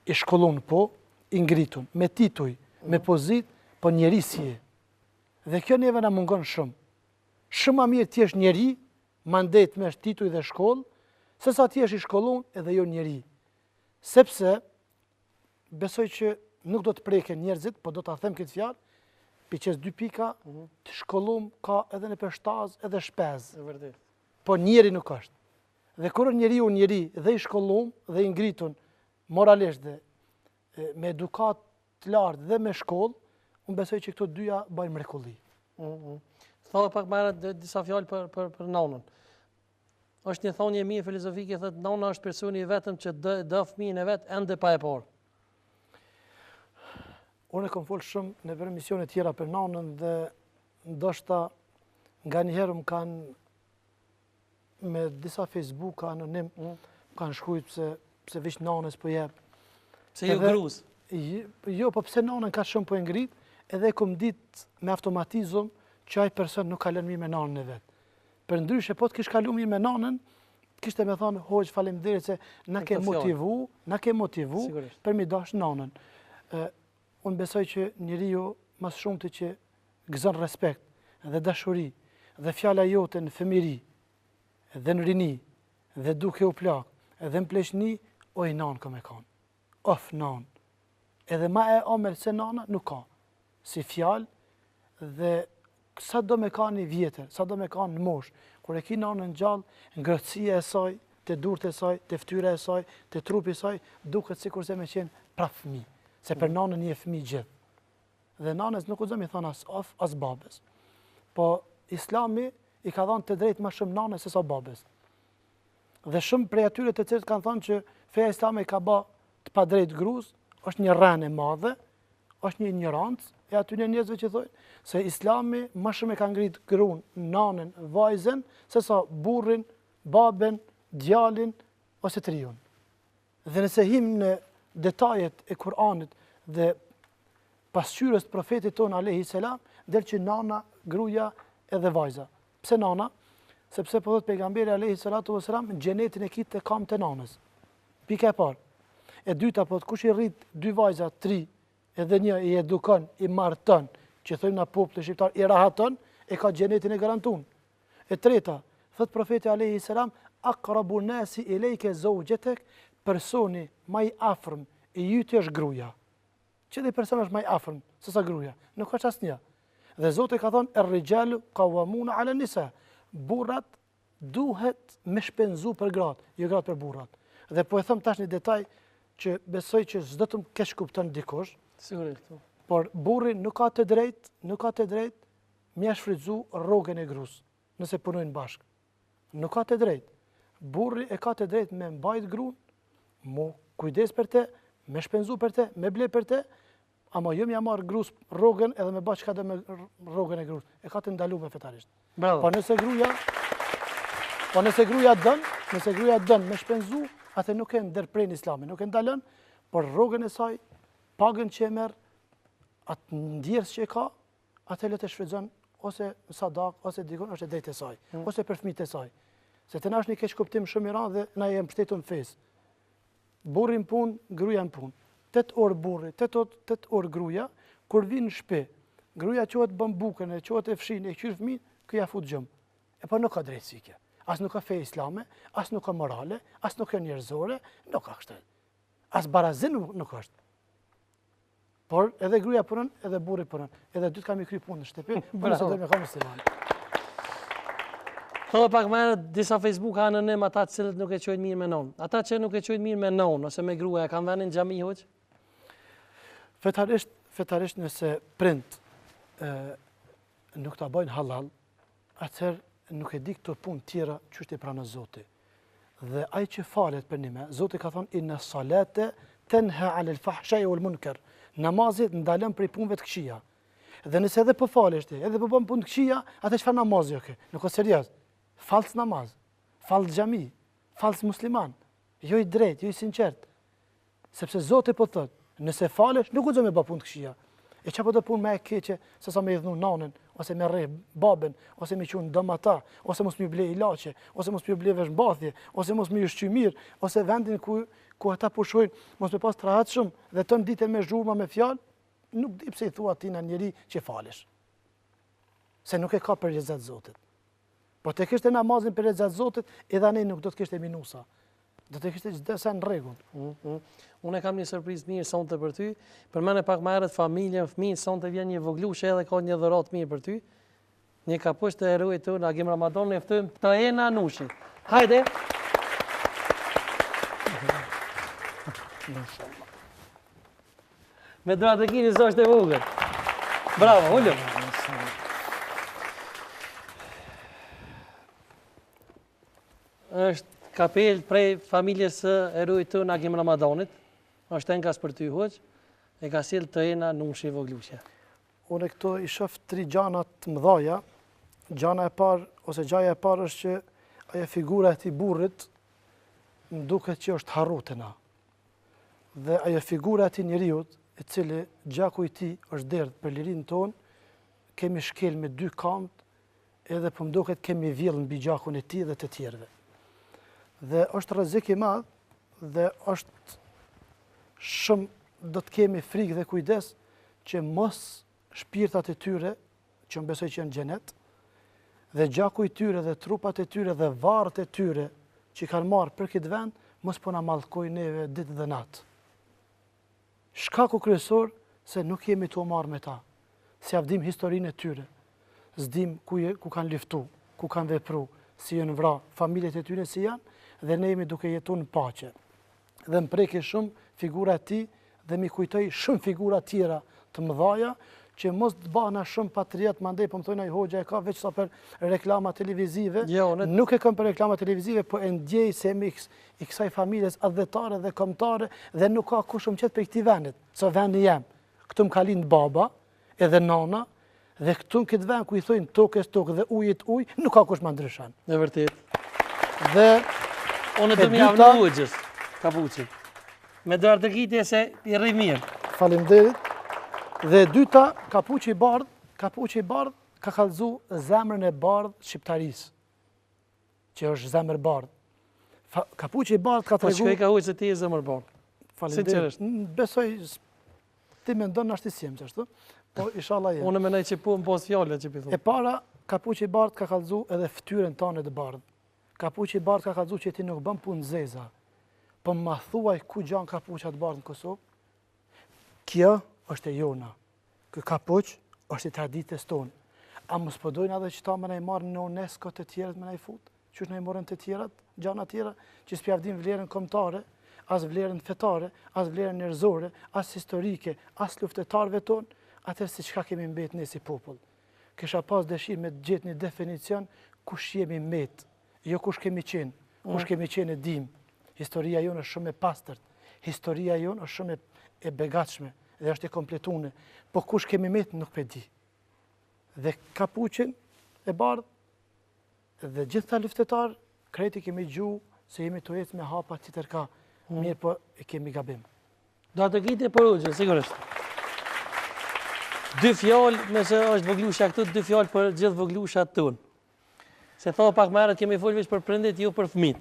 i shkollon po, i ngritun, me tituj, me pozit, po njeri si je. Dhe kjo neve na mungon shumë. Shumë ma mirë t'jesh njeri, mandet me tituj dhe shkollë, se sa t'jesh i shkollon edhe jo njeri. Sepse, besoj që nuk do të preken njerëzit, po do t'a them këtë fjalë, për qes 2 pika, të shkollum ka edhe në përshtaz edhe shpez. Po njeri nuk është. Dhe kur njeri u njeri dhe i shkollum dhe i ngritun moralisht dhe me edukat të lartë dhe me shkollë, unë besoj që këto dyja bëjnë mrekulli. Thove pak marrë disa fjalë për nonën. Është një thonje mirë filozofike, thotë nona është personi i vetëm që do fëmijën e vet ende pa e parë. Unë e kam folë shumë në emissione tjera për nonën dhe ndoshta nganjëherë më kanë me disa Facebook anonim kanë shkruajtur pse veç nonës po jep. Se jo gruz. Jo, po pse nonën ka shumë po e ngrit, edhe kom ditë me automatizëm që ai person nuk ka lënë mirë me nonën e vet. Për ndryshe, po të kish kalu mirë me nonën, kishte me thonë, hoq, faleminderit se na ke motivu për mi dash nonën. Unë besoj që njeriu mas shumti që gëzon respekt dhe dashuri dhe fjala jote në fëmijëri dhe në rini dhe duke u plak edhe në pleqni, oj nanë ka me kanë. Of nanë. Edhe ma e omer se nana nuk ka. Si fjalë dhe sa do me ka një vjetër, sa do me ka në mosh, kur e ki nanën gjallë, ngrëtësia e saj, të durët e saj, të ftyra e saj, të trupi e saj, duket sikur se me qenë pra fëmi, se për nanën një fëmi gjithë. Dhe nanës nuk u zëmi thonë as of, as babes. Po Islami i ka dhënë të drejtë më shumë nanës se sa babes. Dhe shumë prej atyre të cilët kanë thënë që feja islame i ka bë të pa drejtë gruz, është një rënë e madhe, është një ignorancë e atyre njerëzve që thonë se Islami më shumë e ka ngrit gruan, nanën, vajzën, se sa burrin, baben, djalin ose triun. Dhe nëse him në detajet e Kur'anit dhe pasqyrës të profetit ton alayhi salam, del që nana, gruaja edhe vajza. Pse nana? Sepse po thot pejgamberi alayhi salatu wasalam, xhenetin e kit e kam të nanës. Pika e parë. E dyta, po kush i rrit 2 vajza, 3, edhe një i edukon, i marton, që thojmë na popull shqiptar, i rahaton, e ka xhenetin e garantun. E treta, thot profeti alayhi salam, aqrabu nasi ilayka zawjatak, personi më i afërm i jyti është gruaja. Që dhe person është më i afërm se sa gruaja? Nuk është asnjë. Dhe Zoti ka thonë ar-rijalu qawwamuna 'ala an-nisa. Burrat duhet me shpenzu për gratë, jo gratë për burrat. Dhe po e them tash një detaj që besoj që s'do të më keq kupton dikush. Sigurisht. Por burri nuk ka të drejtë mja shfrytzu rrogën e grus, nëse punojnë bashkë. Nuk ka të drejtë. Burri e ka të drejtë me mbajt gruan, mu kujdes për te, me shpenzu për te, me ble për te, ama jo mja marrë grus rrogën edhe me bashkë ka dhe me rrogën e grus. E ka të ndaluar fetarisht. Bravo. Po nëse gruaja dën me shpenzu, atë nuk e ndërpren Islami, nuk e ndalën, por rrogën e saj, pagën që e merr, atë ndjerës që e ka, atë le të shfrytëzon ose sadak, ose dikon është e drejtë e saj, ose për fëmijët e saj. Se të na është një keq kuptim shumë i rëndë dhe na jemi mbështetur në fesë. Burri në punë, gruaja në punë. 8 orë burri, 8 orë gruaja, kur vinë në shtëpi, gruaja quhet bën bukën, e quhet e fshin, e qyr fëmijën, kjo ja fut gjëm. E po nuk ka drejtësi kjo. As nuk ka fe islame, as nuk ka morale, as nuk ka njerëzore, nuk ka kështu. As barazin nuk është. Por edhe gruaja punon, edhe burri punon. Edhe dy të kam i kry punë në shtëpi, por nëse do me ka musliman. Thonë pak më herët disa Facebook anonim ata të cilët nuk e quajnë mirë me nonë. Ata që nuk e quajnë mirë me nonë ose me gruaja kanë vënë në xhami hoç? Fetarisht nëse prind nuk ta bëjnë halal, atëherë nuk e di këto punë tjera çështë i pranon Zoti. Dhe ai që falet për nime, Zoti ka thonë inna salate tenha 'anil fahsha'i wal munkar. Namazit ndalon prej punëve të këqija. Dhe nëse edhe po falesh ti, edhe po bën punë të këqija, atë çfarë namazi kjo? Nuk është serioz. Fals namaz, fals xhami, fals musliman, jo i drejt, jo i sinqert. Sepse Zoti po thotë, nëse falesh, nuk guxon me bë punë të këqija. E çfarë do punë më e keqe se sa me i dhunu nanën ose me rrej babën, ose me qunë domata, ose mos më blej ilaçe, ose mos më blej veshmbathje, ose mos më ushqy mirë, ose vendin ku ata pushojnë, mos më pas trahat shumë dhe tën ditën me zhurma me fjalë, nuk di pse i thua atina njëri që falesh. Se nuk e ka për lexat Zotit. Po të kishte namazin për lexat Zotit, edhe ne nuk do të kishte minusa. Do të kishte çdo sa në rregull. Unë kam një surprizë mirë sonte për ty. Përmend pak më herët familjen, fëmijën, sonte vjen një voglushë edhe ka një dhuratë mirë për ty. Një kapuç të heroit tonë Agim Ramadan, ne ftojmë Taena Nushi. Hajde. Me doja të kini s'është e vogël. Bravo, ulëm. Është kapel prej familjes së heroit tonë Agim Ramadanit. Është enkas për ty hoq. E ka sjell Taena Nushi voglushja. Unë këto i shoh 3 gjana të mëdha. Gjana e parë ose gjaja e parë është që ajo figura e këtij burrit më duket që është harrutena. Dhe ajo figura e këtij njeriu, i cili gjaku i tij është derdh për lirinë tonë, kemi shkel me 2 kamt, edhe po më duket kemi vjell mbi gjakun e tij dhe të tjerëve. Dhe është rrezik i madh dhe është shumë do të kemi frikë dhe kujdes që mos shpirtat e tyre, që më besoj që janë xhenet, dhe gjaku i tyre dhe trupat e tyre dhe varret e tyre që kanë marrë për këtë vend, mos po na mallkojnë neve ditë dhe natë. Shkaku kryesor se nuk jemi të marrë me ta, se avdim historinë e tyre, s'dim ku kanë luftu, ku kanë vepru, si janë vra, familjet e tyre si janë, dhe ne jemi duke jetu në pace. Dhe më preki shumë figura e tij dhe mi kujtoj shumë figura tjera të mëdhaja, që mos të bahna shumë patriot, mandej po më thojnë ai hoxha e ka veç sa për reklama televizive. Nuk e kam për reklama televizive, po e ndjej se jemi i kësaj familjes adhetare dhe kombëtare dhe nuk ka kush më qet për këtij vendit. So vendi jam. Këtu më ka lind baba, edhe nana, dhe këtu në këtë vend ku i thojnë tokës tokë dhe ujit ujë, nuk ka kush më ndryshon. E vërtet. Dhe unë do më javë hoxhës, kapuçi. Me dorë të kitje se i rri mirë. Faleminderit. Dhe e dyta, kapuçi i bardh ka kallëzu zemrën e bardh shqiptarisë, që është zemër bardh. Kapuçi i bardh ka Po tregu. shkoj ka huaj se ti je zemër bardh. Faleminderit. Besoj ti mendon ashtu si jam ashtu. Po inshallah jam. Unë mendoj që po më pos fjalët që E para, kapuçi i bardh ka kallëzu edhe fytyrën tonë të bardh. Kapuçi i bardh ka kallëzu që ti nuk bën punë zeza. Po ma thuaj ku gjan kapuça të bardh në Kosovë? Kjo është e jona. Ky kapuç është i traditës tonë. A mos po dojnë edhe që ta më na i marrë në UNESCO të tjerët më na i fut? Qysh na i morën të tjerat, gjana tjera, që s'pjavdim vlerën kombëtare, as vlerën fetare, as vlerën njerëzore, as historike, as luftetarëve tonë, atëherë si çka kemi mbet ne si popull. Kisha pas dëshirë me gjetë një definicion kush jemi mbet, jo kush kemi qenë. Kush kemi qenë e dim. Historia jonë është shumë e pastërt. Historia jonë është shumë e begatshme dhe është e kompletune. Po kush kemi mbet nuk e di. Dhe kapuçin e bardh dhe gjithë ta luftetar, kreti kemi gjuhë se jemi të ecë me hapa tjetër ka. Mirë po e kemi gabim. Do të kite për hoxhën, sigurisht. 2 fjalë, nëse është voglusha këtu, 2 fjalë për gjithë voglushat tonë. Se thua pak më herët kemi folur veç për prindit, jo për fëmijët.